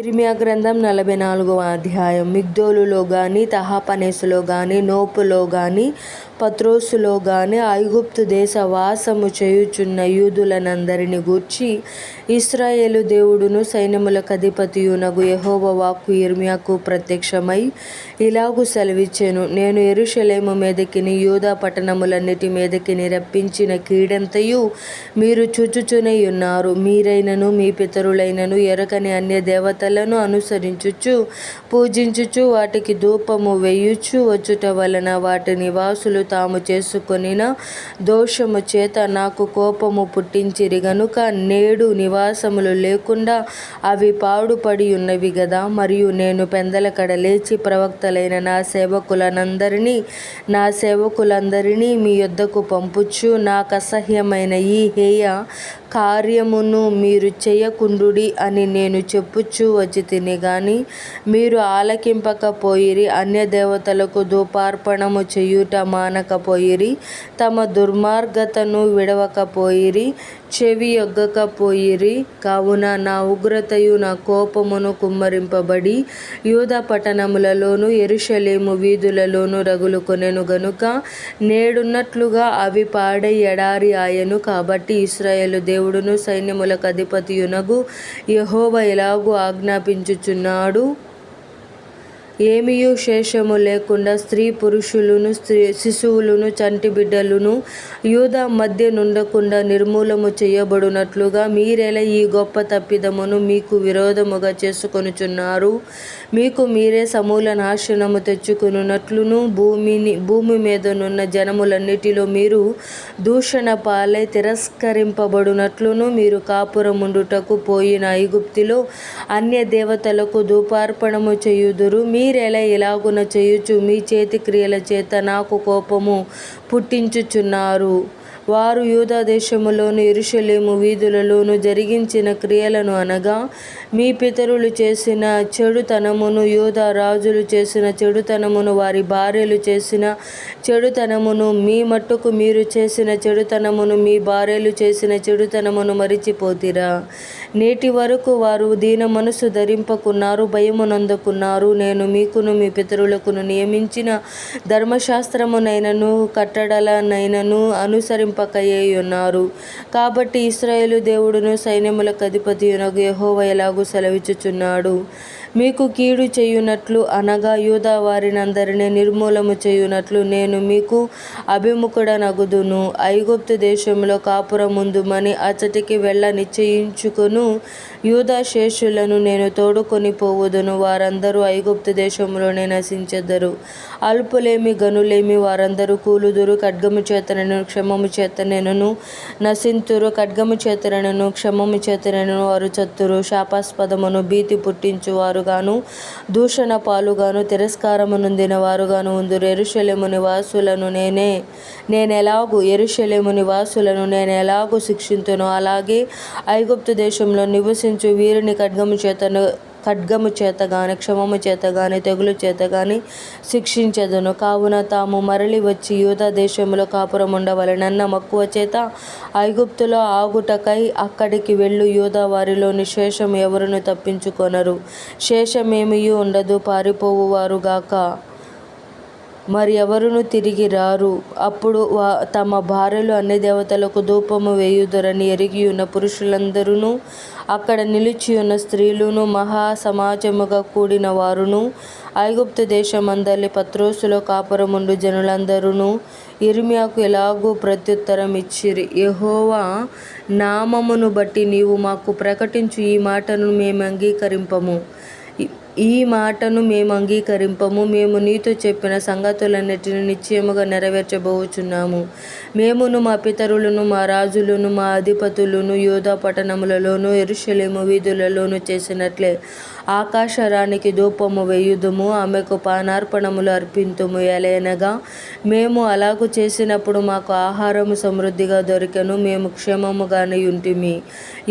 ఇర్మియా గ్రంథం 44వ అధ్యాయం. మిగ్దోలులో గాని, తహపనేసులో గాని, నోపులో గాని, పత్రోసులో గాని ఐగుప్తు దేశ వాసము చేయుచున్న యూదులనందరిని గూర్చి ఇశ్రాయేలు దేవుడును సైన్యములకు అధిపతియునగు యెహోవా వాక్కు ఇర్మియాకు ప్రత్యక్షమై ఇలాగు సెలవిచ్చెను. నేను యెరూషలేము మీదకిని యూదా పట్టణములన్నిటి మీదకిని రప్పించిన కీడంతయు మీరు చూచుచునే ఉన్నారు. మీరైనను మీ పితరులైనను ఎరగని అన్య దేవతలను అనుసరించుచు పూజించుచు వాటికి ధూపము వేయుచు వచ్చుట వలన వాటి నివాసులు తాము చేసుకొనిన దోషము చేత నాకు కోపము పుట్టించిరి గనుక నేడు నివాసములు లేకుండా అవి పాడుపడి ఉన్నవి గదా. మరియు నేను పెందలకడ లేచి ప్రవక్తలైన నా సేవకులందరినీ మీ యొద్దకు పంపుచు నాకు అసహ్యమైన ఈ హేయ కార్యమును మీరు చేయకుండుడి అని నేను చెప్పుచూ వచ్చితిని గాని మీరు ఆలకింపకపోయిరి. అన్య దేవతలకు ధూపార్పణము చేయుట మానకపోయిరి, తమ దుర్మార్గతను విడవకపోయిరి, చెవియొగ్గకపోయిరి. కావున నా ఉగ్రతయు నా కోపమును కుమ్మరింపబడి యూదా పట్టణములలోను యెరూషలేము వీధులలోను రగులుకొనెను గనుక నేడున్నట్లుగా అవి పాడై ఎడారి ఆయెను. కాబట్టి ఇశ్రాయేలు దేవుడును సైన్యములకు అధిపతియునగు యెహోవా ఇలాగు ఆజ్ఞాపించుచున్నాడు. ఏమియూ శేషము లేకుండా స్త్రీ పురుషులను శిశువులను చంటి బిడ్డలను యూదా మధ్య నుండకుండా నిర్మూలము చేయబడునట్లుగా మీరెలా ఈ గొప్ప తప్పిదమును మీకు విరోధముగా చేసుకొనుచున్నారు? మీకు మీరే సమూల నాశనము తెచ్చుకొనున్నట్లును భూమి మీదనున్న జనములన్నిటిలో మీరు దూషణ పాలై తిరస్కరింపబడునట్లును మీరు కాపురముండుటకు పోయిన ఐగుప్తులో అన్య దేవతలకు ధూపార్పణము చేయుదురు. మీరెలా ఇలాగున చేయుచు మీ చేతి క్రియల చేత నాకు కోపము పుట్టించుచున్నారు. వారు యూదా దేశములోను యెరూషలేము వీధులలోను జరిగించిన క్రియలను అనగా మీ పితరులు చేసిన చెడుతనమును, యూదా రాజులు చేసిన చెడుతనమును, వారి భార్యలు చేసిన చెడుతనమును, మీ మట్టుకు మీరు చేసిన చెడుతనమును, మీ భార్యలు చేసిన చెడుతనమును మరిచిపోతిరా? నేటి వరకు వారు దీన మనసు ధరింపకున్నారు, భయమునందుకున్నారు. నేను మీకును మీ పితరులకును నియమించిన ధర్మశాస్త్రమునైనను కట్టడలనైనను అనుసరింపకయే ఉన్నారు. కాబట్టి ఇశ్రాయేలు దేవుడును సైన్యములకు అధిపతియునగు యెహోవా ఎలాగూ సెలవిచ్చుచున్నాడు. మీకు కీడు చేయునట్లు అనగా యూదా వారినందరినీ నిర్మూలము చేయునట్లు నేను మీకు అభిముఖుడనగుదును. ఐగుప్తు దేశంలో కాపురముందుమని అచ్చటికి వెళ్ళ నిశ్చయించుకొను యూదా శేషులను నేను తోడుకొని పోవుదును. వారందరూ ఐగుప్తు దేశంలోనే నశించెదరు. అల్పులేమి గనులేమి వారందరూ కూలుదురు. ఖడ్గము చేతనను క్షమము చేతనను నశింతురు. ఖడ్గము చేతనను క్షమము చేతనను వారు చత్తురు. శాపాస్పదమును భీతి పుట్టించు వారుగాను దూషణ పాలుగాను తిరస్కారము నొందిన వారుగాను ఉందురు. యెరూషలేము నివాసులను నేనెలాగు శిక్షింతునో అలాగే ఐగుప్తు దేశంలో నివసించు వీరిని ఖడ్గము చేతగాని క్షమము చేతగాని తెగులు చేతగాని శిక్షించెదను. కావున తాము మరలి వచ్చి యూదా దేశంలో కాపురముండవలెనన్న మక్కువ చేత ఐగుప్తులో ఆగుటకై అక్కడికి వెళ్ళు యూదా వారిలోని శేషము ఎవరును తప్పించుకొనరు. శేషమేమియూ ఉండదు. పారిపోవువారుగాక మరి ఎవరును తిరిగి రారు. అప్పుడు తమ భార్యలు అన్ని దేవతలకు ధూపము వేయుదురని ఎరిగియున్న పురుషులందరూను అక్కడ నిలిచియున్న స్త్రీలును మహా సమాజముగా కూడిన వారును ఐగుప్తు దేశమందలి పత్రోసులో కాపురముండు జనులందరూను ఇర్మియాకు ఎలాగూ ప్రత్యుత్తరం ఇచ్చిరి. యెహోవా నామమును బట్టి నీవు మాకు ప్రకటించు ఈ మాటను మేము అంగీకరింపము. మేము నీతో చెప్పిన సంగతులన్నిటిని నిశ్చయముగా నెరవేర్చబోచున్నాము. మేమును మా పితరులను మా రాజులను మా అధిపతులను యూదా పట్టణములలోను యెరూషలేము వీధులలోను చేసినట్లే ఆకాశరాణికి ధూపము వేయుదుము, ఆమెకు పానార్పణములు అర్పింతుము. ఎలయనగా మేము అలాగు చేసినప్పుడు మాకు ఆహారము సమృద్ధిగా దొరికెను, మేము క్షేమముగానే ఉంటిమి,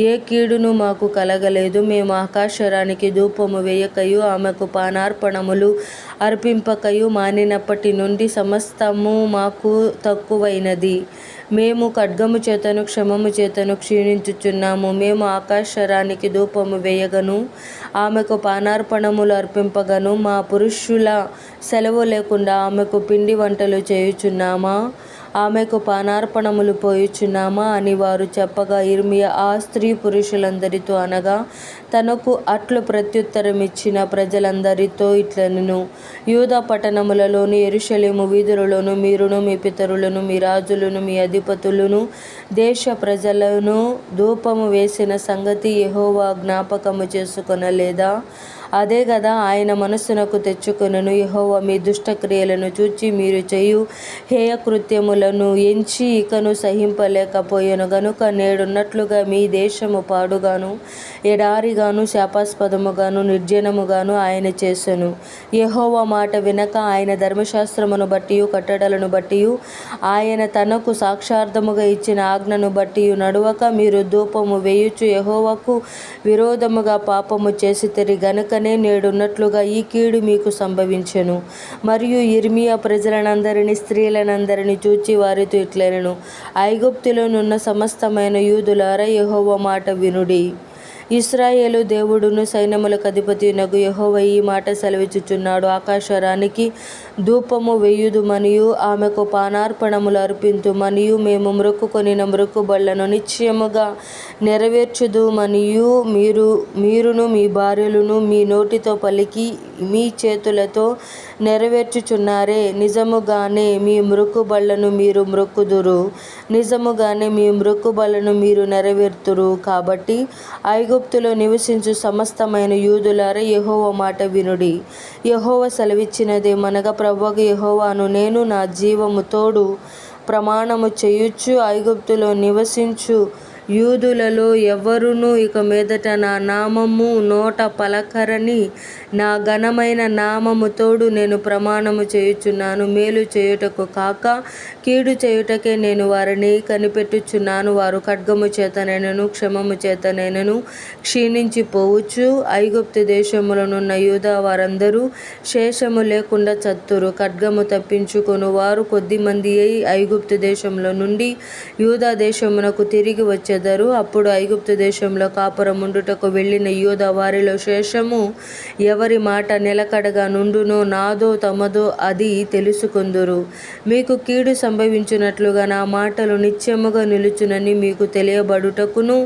ఏ కీడును మాకు కలగలేదు. మేము ఆకాశరాణికి ధూపము వేయకయు తినకయు ఆమెకు పానార్పణములు అర్పింపకయు మానినప్పటి నుండి సమస్తము మాకు తక్కువైనది. మేము ఖడ్గము చేతను క్షమము చేతను క్షీణించుచున్నాము. మేము ఆకాశరానికి ధూపము వేయగను ఆమెకు పానార్పణములు అర్పింపగను మా పురుషుల సెలవు లేకుండా ఆమెకు పిండి వంటలు చేయుచున్నామా, ఆమెకు పానార్పణములు పోయుచున్నామా అని వారు చెప్పగా, ఇర్మియా ఆ స్త్రీ పురుషులందరితో అనగా తనకు అట్లు ప్రత్యుత్తరమిచ్చిన ప్రజలందరితో ఇట్లనెను: యూదా పట్టణములలోను యెరూషలేము వీధులలోను మీరును మీ పితరులను మీ రాజులను మీ అధిపతులను దేశ ప్రజలను ధూపము వేసిన సంగతి యెహోవా జ్ఞాపకము చేసుకొనలేదా? అదే గదా ఆయన మనస్సునకు తెచ్చుకొనెను. యెహోవా మీ దుష్టక్రియలను చూచి మీరు చేయు హేయకృత్యములను ఎంచి ఇకను సహింపలేకపోయెను గనుక నేడున్నట్లుగా మీ దేశము పాడుగాను ఎడారిగాను శాపాస్పదముగాను నిర్జనముగాను ఆయన చేసెను. యెహోవా మాట వినక ఆయన ధర్మశాస్త్రమును బట్టియు కట్టడలను బట్టియు ఆయన తనకు సాక్షార్థముగా ఇచ్చిన ఆజ్ఞను బట్టియు నడువక మీరు ధూపము వేయుచు యెహోవాకు విరోధముగా పాపము చేసితిరి గనుకనే నేడున్నట్లుగా ఈ కీడు మీకు సంభవించెను. మరియు ఇర్మియా ప్రజలనందరినీ స్త్రీలనందరినీ చూచి వారితో ఇట్లనెను: ఐగుప్తులో నున్న సమస్తమైన యూదులారా, యెహోవా మాట వినుడి. ఇశ్రాయేలు దేవుడును సైన్యములకు అధిపతియునగు యెహోవా ఈ మాట సెలవిచ్చుచున్నాడు: ఆకాశరానికి ధూపము వేయుదుమనియు ఆమెకు పానార్పణములు అర్పింతుమనియు మేము మ్రొక్కుకొనిన మ్రొక్కుబళ్లను నిశ్చయముగా నెరవేర్చుదుమనియు మీరును మీ భార్యలును మీ నోటితో పలికి మీ చేతులతో నెరవేర్చుచున్నారే. నిజముగానే మీ మ్రొక్కుబళ్లను మీరు మ్రొక్కుదురు, నిజముగానే మీ మ్రొక్కుబళ్లను మీరు నెరవేర్తురు. కాబట్టి ఐగుప్తులో నివసించు సమస్తమైన యూదులారా, యెహోవా మాట వినుడి. యెహోవా సెలవిచ్చినదేమనగా, ప్రభువగు యెహోవాను నేను నా జీవము తోడు ప్రమాణము చేయుచు ఐగుప్తులో నివసించు యూదులలో ఎవ్వరునూ ఇక మీదట నా నామము నోట పలకరని నా ఘనమైన నామము తోడు నేను ప్రమాణము చేయుచున్నాను. మేలు చేయుటకు కాక కీడు చేయుటకే నేను వారిని కనిపెట్టుచున్నాను. వారు ఖడ్గము చేతనైనను క్షమము చేతనైనను క్షీణించిపోవచ్చు. ఐగుప్తు దేశములనున్న యూదా వారందరూ శేషము లేకుండా చత్తురు. ఖడ్గము తప్పించుకొను వారు కొద్దిమంది అయి ఐగుప్తు దేశంలో నుండి యూదా దేశమునకు తిరిగి వచ్చెదరు. అప్పుడు ఐగుప్తు దేశంలో కాపురముండుటకు వెళ్ళిన యూదా వారిలో శేషము ఎవరి మాట నిలకడగా నుండునో నాదో తమదో అది తెలుసుకొందురు. మీకు కీడు సంభవించునట్లుగా నా మాటలు నిత్యముగా నిలుచునని మీకు తెలియబడుటకును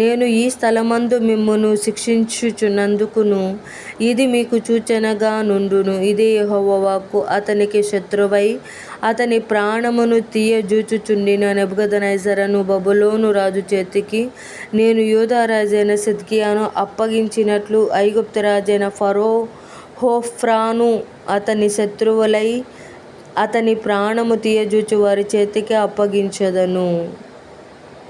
నేను ఈ స్థలమందు మిమ్మును శిక్షించుచున్నందుకును ఇది మీకు సూచనగా నుండును. ఇదే యెహోవా వాక్కు. అతనికి శత్రువై అతని ప్రాణమును తీయజూచుచుండిన నెబుకద్నెజరును బబులోను రాజు చేతికి నేను యూదా రాజైన సిద్కియాను అప్పగించినట్లు ఐగుప్తు రాజైన ఫరో హోఫ్రాను అతని శత్రువులై అతని ప్రాణము తీయజూచు వారి చేతికి అప్పగించెదను.